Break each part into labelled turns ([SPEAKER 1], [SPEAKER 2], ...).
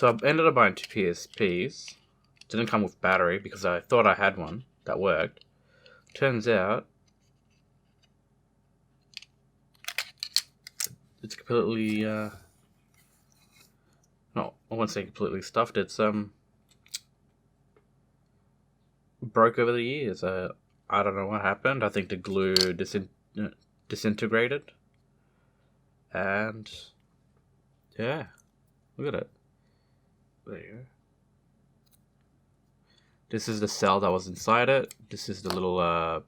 [SPEAKER 1] So I ended up buying 2 PSPs. Didn't come with battery because I thought I had one that worked. Turns out it's completely no, I won't say completely stuffed. It's broke over the years. I don't know what happened. I think the glue disintegrated, and yeah, look at it. There you go. This is the cell that was inside it. This is the little what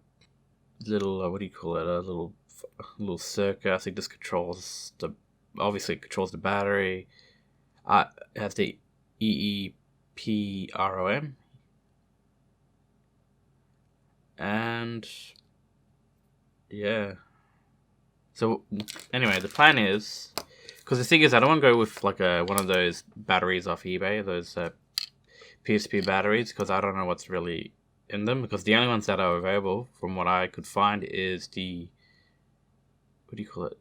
[SPEAKER 1] do you call it? A little circuit. I think this controls obviously it controls the battery. It has the EEPROM. And yeah. So anyway, the plan is, because the thing is, I don't want to go with like one of those batteries off eBay, those PSP batteries, because I don't know what's really in them. Because the only ones that are available, from what I could find, is the what do you call it?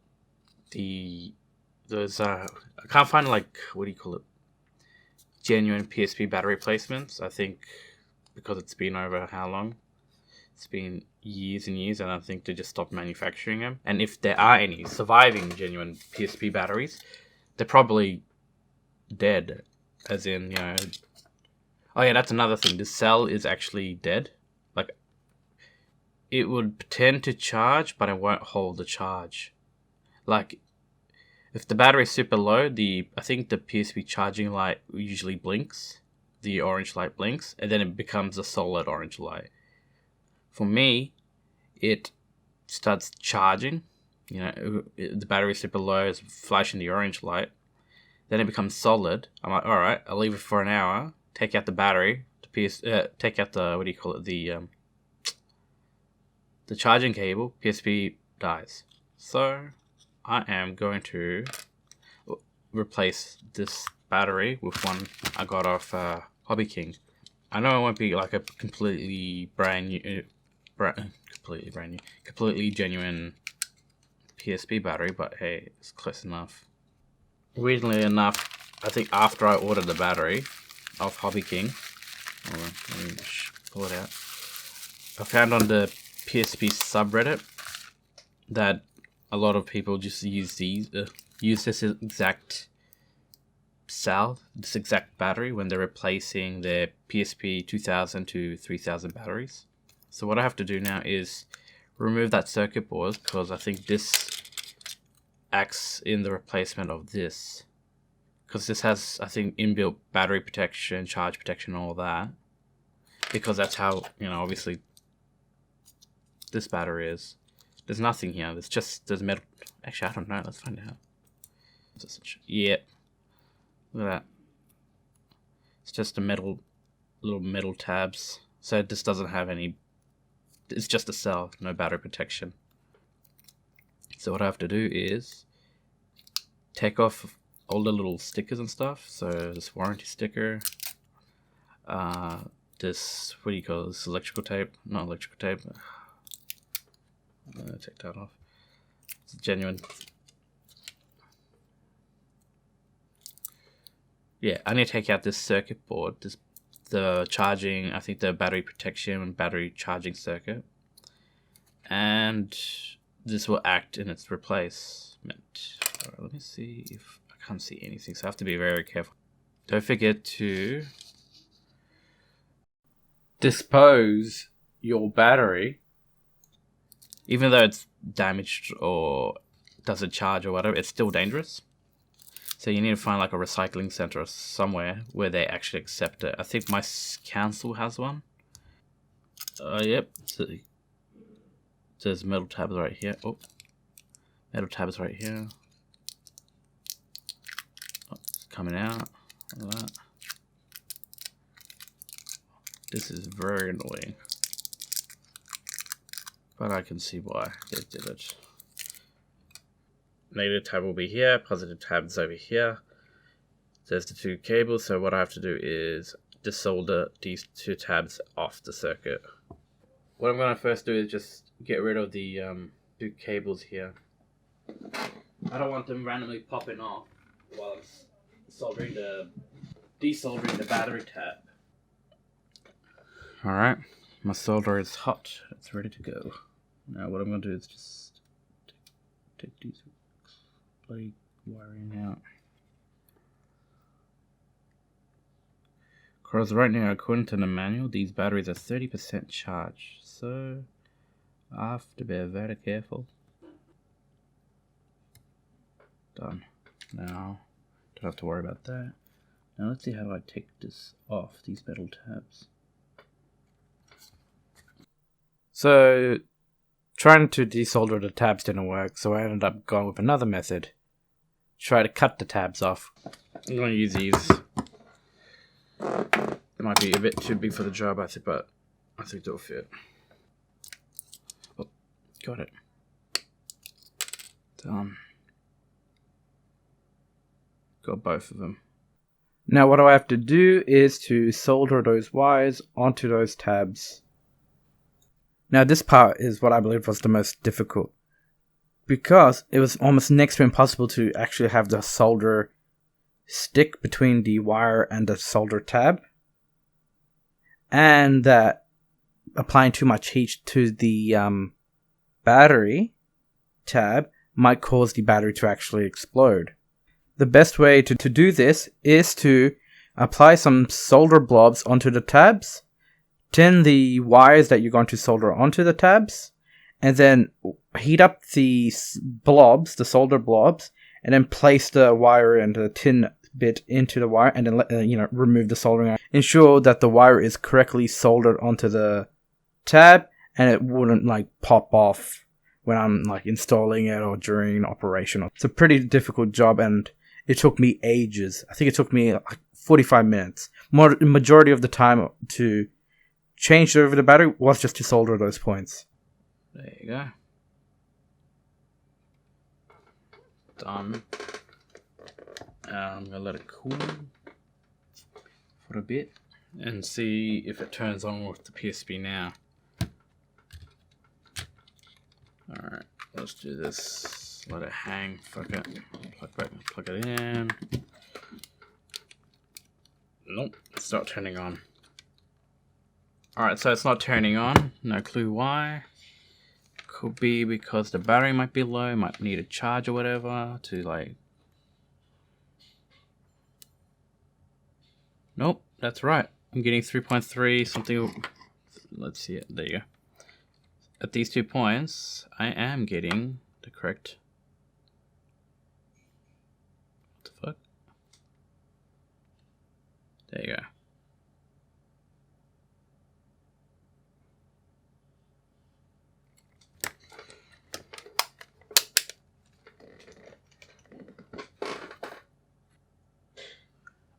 [SPEAKER 1] Those I can't find like what do you call it? Genuine PSP battery replacements. I think because it's been over how long? It's been years and years, and I think they just stopped manufacturing them. And if there are any surviving genuine PSP batteries, they're probably dead. As in, you know... Oh yeah, that's another thing. The cell is actually dead. Like, it would pretend to charge, but it won't hold the charge. Like, if the battery is super low, I think the PSP charging light usually blinks. The orange light blinks, and then it becomes a solid orange light. For me, it starts charging. You know, the battery is super low, it's flashing the orange light. Then it becomes solid. I'm like, all right, I'll leave it for an hour. Take out the battery. Take out the what do you call it? The charging cable. PSP dies. So I am going to replace this battery with one I got off Hobby King. I know it won't be like a completely completely genuine PSP battery, but hey, it's close enough. Weirdly enough, I think after I ordered the battery off Hobby King, let me pull it out. I found on the PSP subreddit that a lot of people just use this exact cell, this exact battery when they're replacing their PSP 2000 to 3000 batteries. So what I have to do now is remove that circuit board, because I think this acts in the replacement of this. Because this has, I think, inbuilt battery protection, charge protection, all that. Because that's how, you know, obviously this battery is. There's nothing here. There's metal. Actually, I don't know. Let's find out. Yep. Look at that. It's just little metal tabs. So this doesn't have any. It's just a cell, no battery protection. So what I have to do is take off all the little stickers and stuff. So this warranty sticker, this, what do you call this, electrical tape? Not electrical tape. Take that off. It's genuine. Yeah, I need to take out this circuit board, the charging, I think the battery protection and battery charging circuit. And this will act in its replacement. Alright, let me see if I can't see anything, so I have to be very careful. Don't forget to dispose your battery, even though it's damaged or doesn't charge or whatever, it's still dangerous. So you need to find like a recycling center somewhere where they actually accept it. I think my council has one. Yep. So there's metal tabs right here. Oh, metal tabs right here. Oh, it's coming out. Like that. This is very annoying, but I can see why they did it. Negative tab will be here, positive tab is over here. There's the two cables, so what I have to do is desolder these two tabs off the circuit. What I'm going to first do is just get rid of the two cables here. I don't want them randomly popping off while I'm soldering the desoldering the battery tab. Alright, my solder is hot. It's ready to go. Now what I'm going to do is just take these bloody wiring out. Because right now, according to the manual, these batteries are 30% charged. So I have to be very careful. Done. Now, don't have to worry about that. Now let's see how I take this off, these metal tabs. So, trying to desolder the tabs didn't work, so I ended up going with another method. Try to cut the tabs off. I'm going to use these. It might be a bit too big for the job, I think, but I think they'll fit. Oh, got it. Done. Got both of them. Now what I have to do is to solder those wires onto those tabs. Now this part is what I believe was the most difficult, because it was almost next to impossible to actually have the solder stick between the wire and the solder tab, and that applying too much heat to the battery tab might cause the battery to actually explode. The best way to do this is to apply some solder blobs onto the tabs, tin the wires that you're going to solder onto the tabs, and then heat up the blobs, the solder blobs, and then place the wire and the tin bit into the wire, and then remove the soldering iron. Ensure that the wire is correctly soldered onto the tab, and it wouldn't like pop off when I'm like installing it or during operation. It's a pretty difficult job, and it took me ages. I think it took me like 45 minutes. Majority of the time to change over the battery was just to solder those points. There you go. Done. I'm going to let it cool for a bit and see if it turns on with the PSP now. Alright, let's do this. Let it hang. Fuck it. Plug it in. Nope, it's not turning on. Alright, so it's not turning on. No clue why. Could be because the battery might be low, might need a charge or whatever to like... Nope, that's right. I'm getting 3.3 something. Let's see it. There you go. At these 2 points, I am getting the correct... What the fuck? There you go.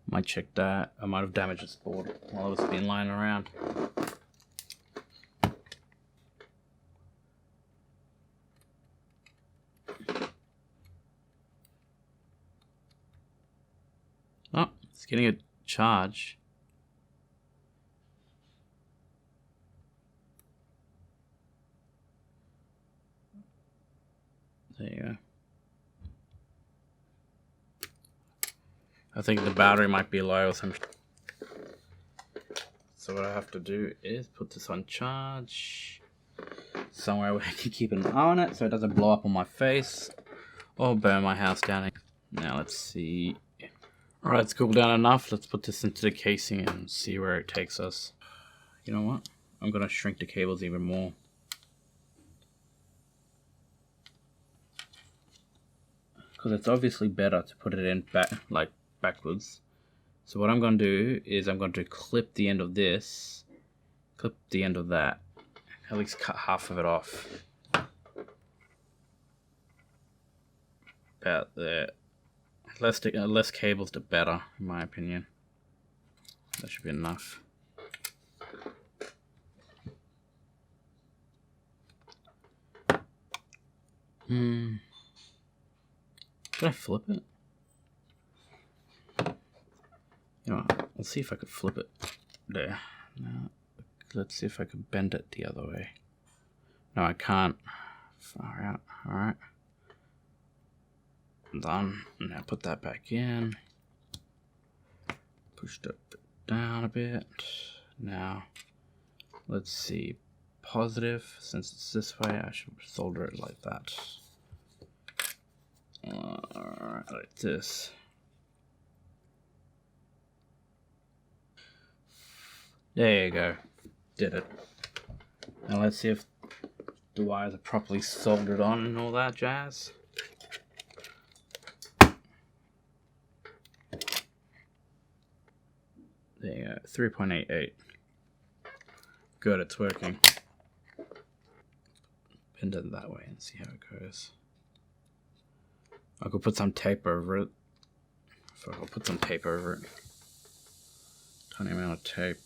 [SPEAKER 1] Might check that. I might have damaged this board while it's been lying around. Oh, it's getting a charge. There you go. I think the battery might be low or something. So what I have to do is put this on charge somewhere where I can keep an eye on it so it doesn't blow up on my face or burn my house down. Now let's see. Alright, it's cooled down enough. Let's put this into the casing and see where it takes us. You know what? I'm going to shrink the cables even more. Because it's obviously better to put it in backwards. So what I'm going to do is I'm going to clip the end of this, clip the end of that, at least cut half of it off. About there. Less cables the better, in my opinion. That should be enough. Should I flip it? You know what? Let's see if I could flip it. There. Now, let's see if I could bend it the other way. No, I can't. Far out. Alright. Done. Now put that back in. Push that down a bit. Now, let's see. Positive, since it's this way, I should solder it like that. Alright, like this. There you go. Did it. Now let's see if the wires are properly soldered on and all that jazz. There you go, 3.88. Good, it's working. Bend it that way and see how it goes. I could put some tape over it. So I'll put some tape over it. Tiny amount of tape.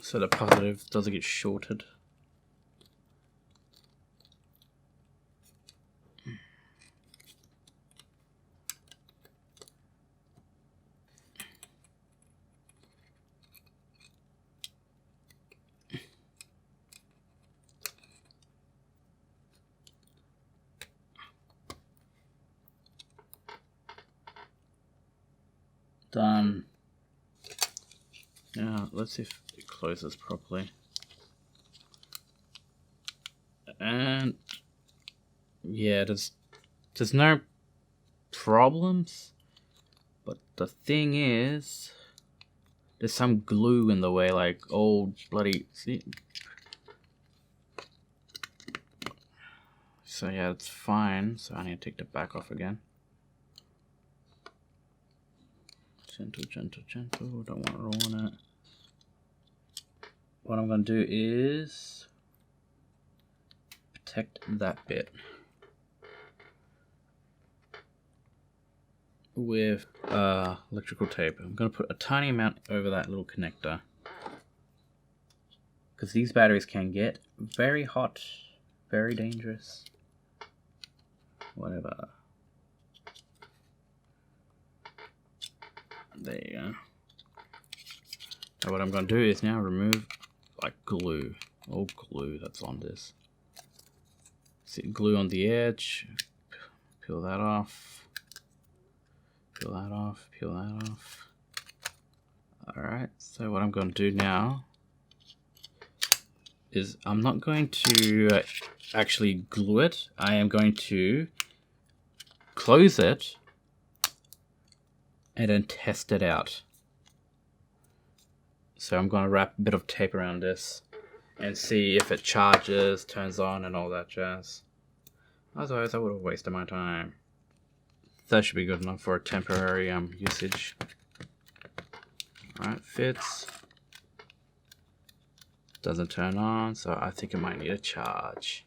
[SPEAKER 1] So the positive doesn't get shorted. Done. Now let's see if it closes properly. And yeah, there's no problems, but the thing is, there's some glue in the way, like old bloody. See? So yeah, it's fine. So I need to take the back off again. Gentle, gentle, gentle. Don't want to ruin it. What I'm going to do is protect that bit with electrical tape. I'm going to put a tiny amount over that little connector, because these batteries can get very hot, very dangerous, whatever. There you go. Now what I'm going to do is now remove like glue, old glue that's on this. See, glue on the edge, peel that off, peel that off, peel that off. Alright, so what I'm going to do now is I'm not going to actually glue it. I am going to close it and then test it out. So I'm going to wrap a bit of tape around this and see if it charges, turns on, and all that jazz. Otherwise, I would have wasted my time. That should be good enough for a temporary usage. Alright, fits. Doesn't turn on, so I think it might need a charge.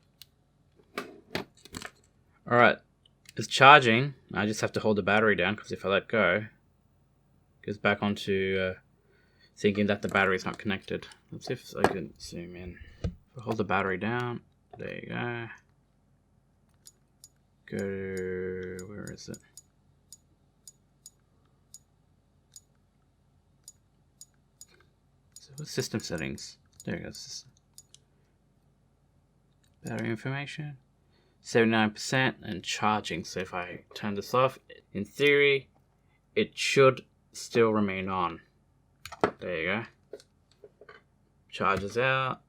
[SPEAKER 1] Alright, it's charging. I just have to hold the battery down, because if I let go, it goes back onto thinking that the battery's not connected. Let's see if I can zoom in. If I hold the battery down, there you go. Go, where is it? So what's system settings? There it goes. Battery information. 79% and charging. So if I turn this off, in theory, it should still remain on. There you go. Charges out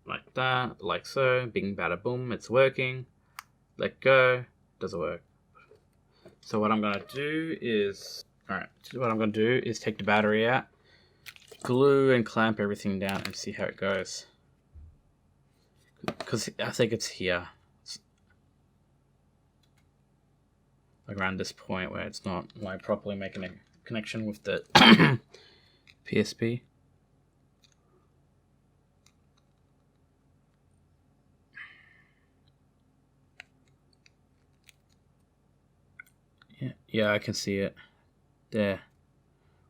[SPEAKER 1] like that, like so. Bing, bada, boom. It's working. Let go. Doesn't work. So what I'm gonna do is, take the battery out, glue and clamp everything down, and see how it goes. Because I think it's here, like around this point where it's not like properly making a connection with the PSP. Yeah, I can see it. There.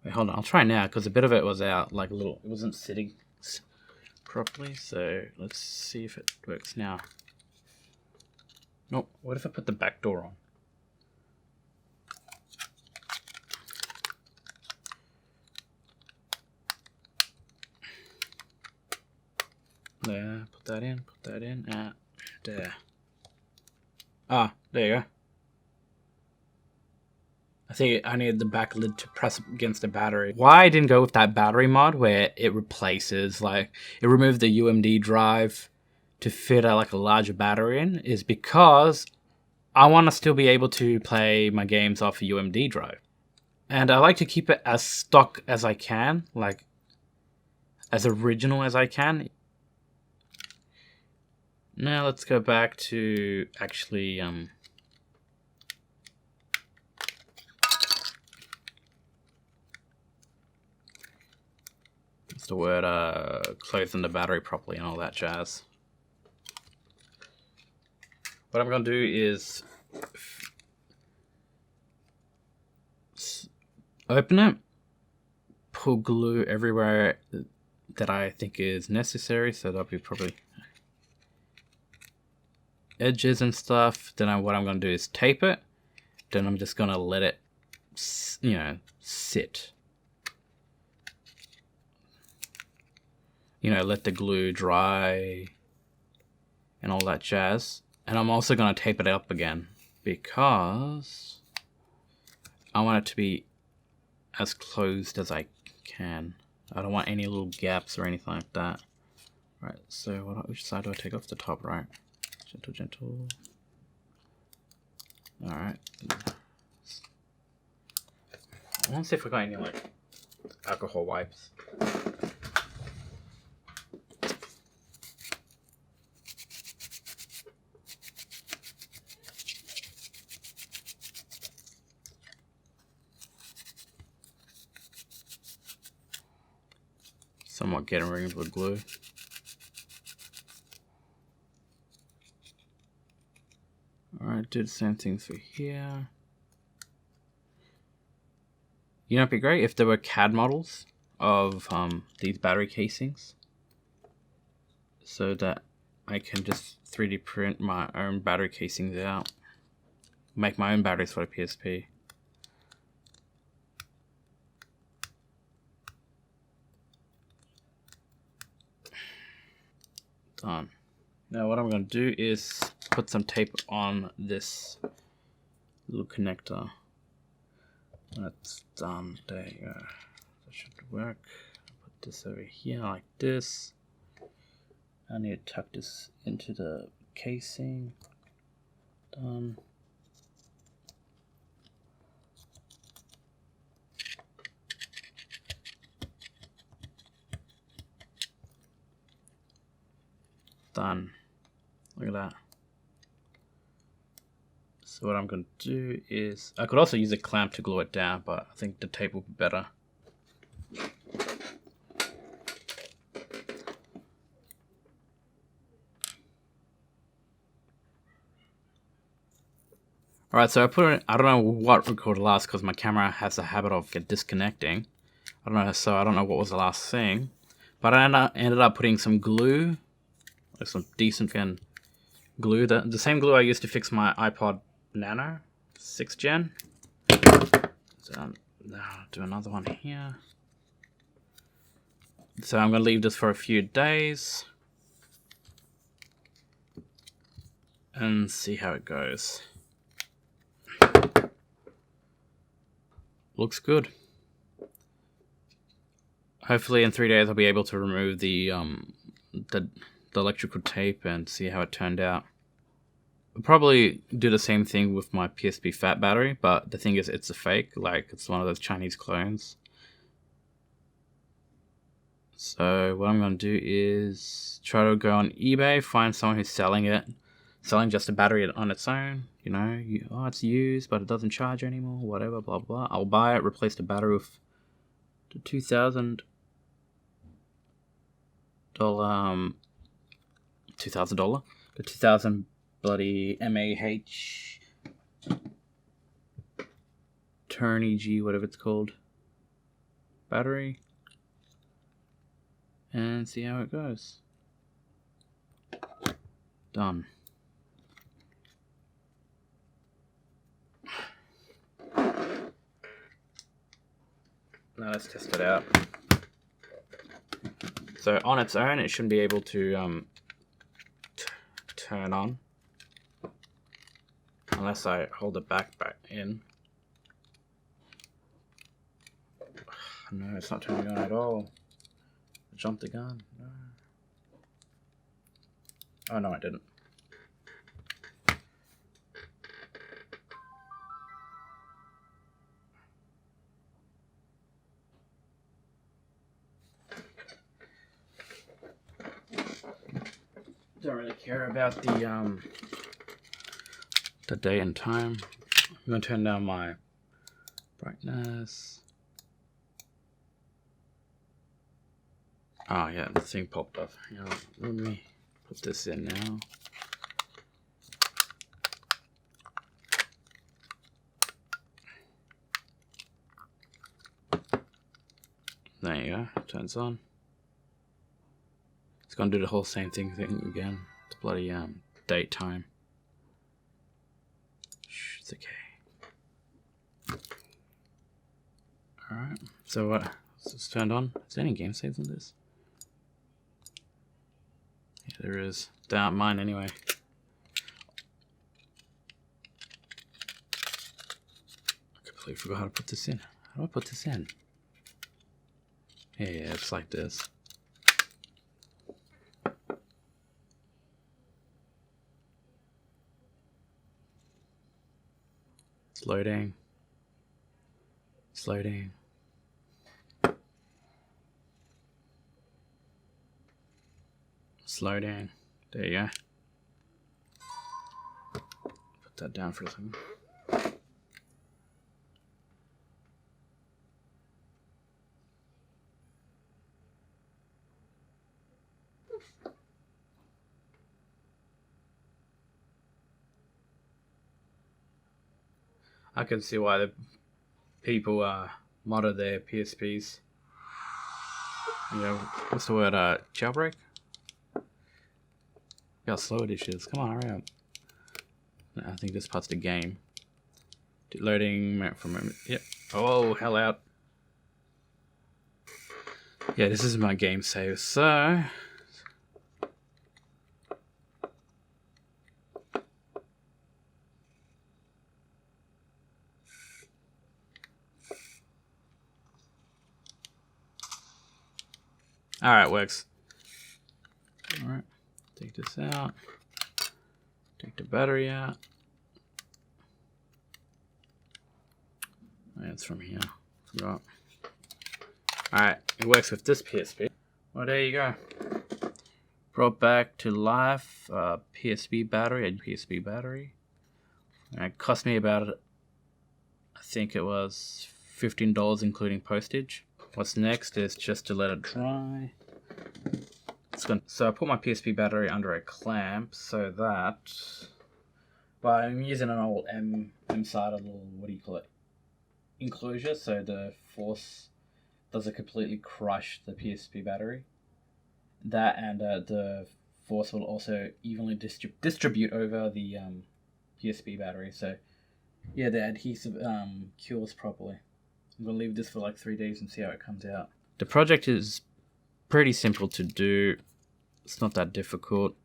[SPEAKER 1] Wait, hold on. I'll try now, because a bit of it was out, like a little. It wasn't sitting properly. So let's see if it works now. Nope. What if I put the back door on? There. Put that in. There. Ah, there you go. I think I needed the back lid to press against the battery. Why I didn't go with that battery mod where it replaces, like, it removed the UMD drive to fit a larger battery in is because I want to still be able to play my games off a UMD drive. And I like to keep it as stock as I can, like, as original as I can. Now let's go back to actually, what's the word, closing the battery properly and all that jazz. What I'm going to do is open it, pull glue everywhere that I think is necessary, so that'll be probably edges and stuff. Then what I'm going to do is tape it. Then I'm just going to let it, you know, sit. You know, let the glue dry and all that jazz. And I'm also going to tape it up again because I want it to be as closed as I can. I don't want any little gaps or anything like that. Right, so which side do I take off? The top, right? Gentle, gentle. Alright. I want to see if we got any, like, alcohol wipes. Somewhat getting rid of glue. Alright, do the same thing for here. You know, it'd be great if there were CAD models of these battery casings, so that I can just 3D print my own battery casings out. Make my own batteries for the PSP. Done. Now what I'm going to do is put some tape on this little connector. That's done. There you go. That should work. Put this over here like this. I need to tuck this into the casing. Done. Done. Look at that. So what I'm going to do is, I could also use a clamp to glue it down, but I think the tape will be better. Alright, so I put it, I don't know what recorded last because my camera has a habit of disconnecting. I don't know, so I don't know what was the last thing. But I ended up putting some glue, like some decent thin glue, the same glue I used to fix my iPod Nano 6th gen. So I'll do another one here. So I'm going to leave this for a few days and see how it goes. Looks good. Hopefully in 3 days I'll be able to remove the electrical tape and see how it turned out. I'll probably do the same thing with my PSP Fat battery, but the thing is it's a fake, like it's one of those Chinese clones. So what I'm going to do is try to go on eBay, find someone who's selling just a battery on its own. You know, oh, it's used, but it doesn't charge anymore, whatever, blah, blah. I'll buy it, replace the battery with the $2,000 the 2000 bloody MAH Turn EG, whatever it's called, battery, and see how it goes. Done. Now let's test it out. So on its own, it shouldn't be able to turn on. Unless I hold it back in. No, it's not turning on at all. I jumped the gun. No. Oh no, I didn't. Don't really care about the day and time. I'm gonna turn down my brightness. Oh yeah, the thing popped up. You know, let me put this in now. There you go. Turns on. It's gonna do the whole same thing again. The bloody date time. Shh, it's okay. Alright, so it's turned on. Is there any game saves on this? Yeah, there is. They're not mine anyway. I completely forgot how to put this in. How do I put this in? Yeah, it's like this. It's loading. It's loading. It's loading. There you go. Put that down for a second. I can see why the people modded their PSPs. You know, what's the word? Jailbreak? Look how slow it is. Come on, hurry up. I think this part's the game. Loading from moment. Yep. Oh, hell out. Yeah, this is my game save. So. Alright, works. Alright, take this out. Take the battery out. Oh, it's from here. Forgot. Alright, it works with this PSP. Well, there you go. Brought back to life PSP battery, a PSP battery. And it cost me about, I think it was $15 including postage. What's next is just to let it dry. So I put my PSP battery under a clamp so that, but I'm using an old M-sided little, what do you call it, enclosure, so the force doesn't completely crush the PSP battery. That and the force will also evenly distribute over the PSP battery. So yeah, the adhesive cures properly. I'm going to leave this for like 3 days and see how it comes out. The project is pretty simple to do. It's not that difficult.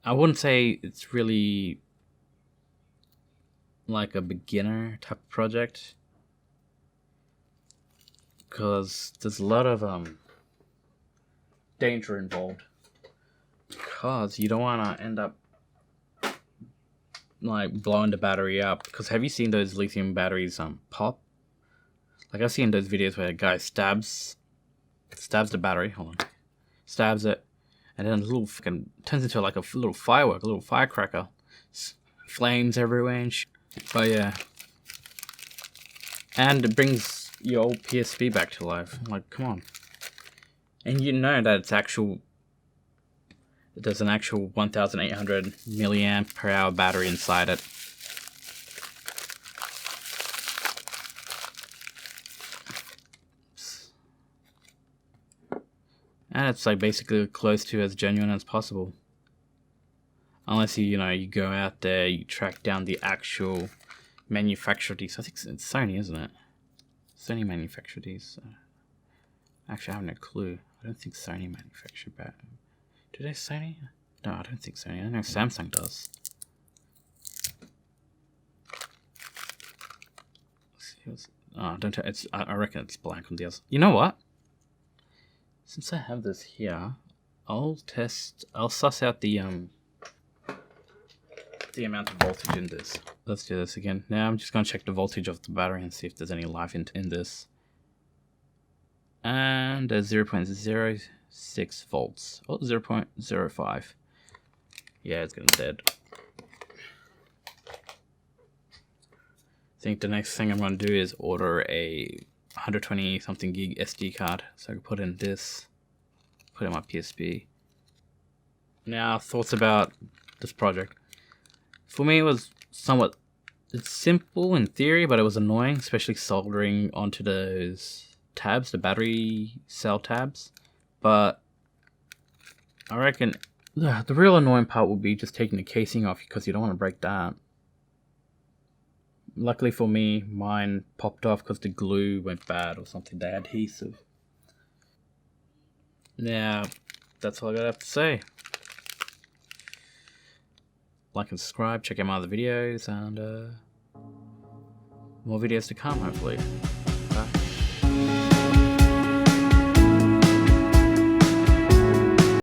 [SPEAKER 1] I wouldn't say it's really like a beginner type of project, because there's a lot of danger involved, because you don't want to end up like blowing the battery up. Because have you seen those lithium batteries pop? Like I've seen those videos where a guy stabs the battery, stabs it, and then a little fucking turns into like a little firework, a little firecracker, flames everywhere and shit. But yeah, and it brings your old PSP back to life. Like, come on. And you know that it's actual. There's an actual 1,800 milliamp per hour battery inside it. And it's like basically close to as genuine as possible. Unless you go out there, you track down the actual manufacturer. I think it's Sony, isn't it? Sony manufactured these. Actually, I have no clue. I don't think Sony manufactured battery. Did they Sony? No, I don't think so. I know Samsung does. Oh, don't. It's. I reckon it's black on the other. You know what? Since I have this here, I'll suss out the amount of voltage in this. Let's do this again. Now I'm just gonna check the voltage of the battery and see if there's any life in this. And there's 0.06 volts. Oh, 0.05. Yeah, it's getting dead. I think the next thing I'm going to do is order a 120 something gig SD card so I can put in this, put in my PSP. Now, thoughts about this project. For me, it was it's simple in theory, but it was annoying, especially soldering onto those tabs, the battery cell tabs. But I reckon the real annoying part will be just taking the casing off because you don't want to break that. Luckily for me, mine popped off because the glue went bad or something. The adhesive. Now, that's all I gotta have to say. Like and subscribe, check out my other videos, and more videos to come, hopefully.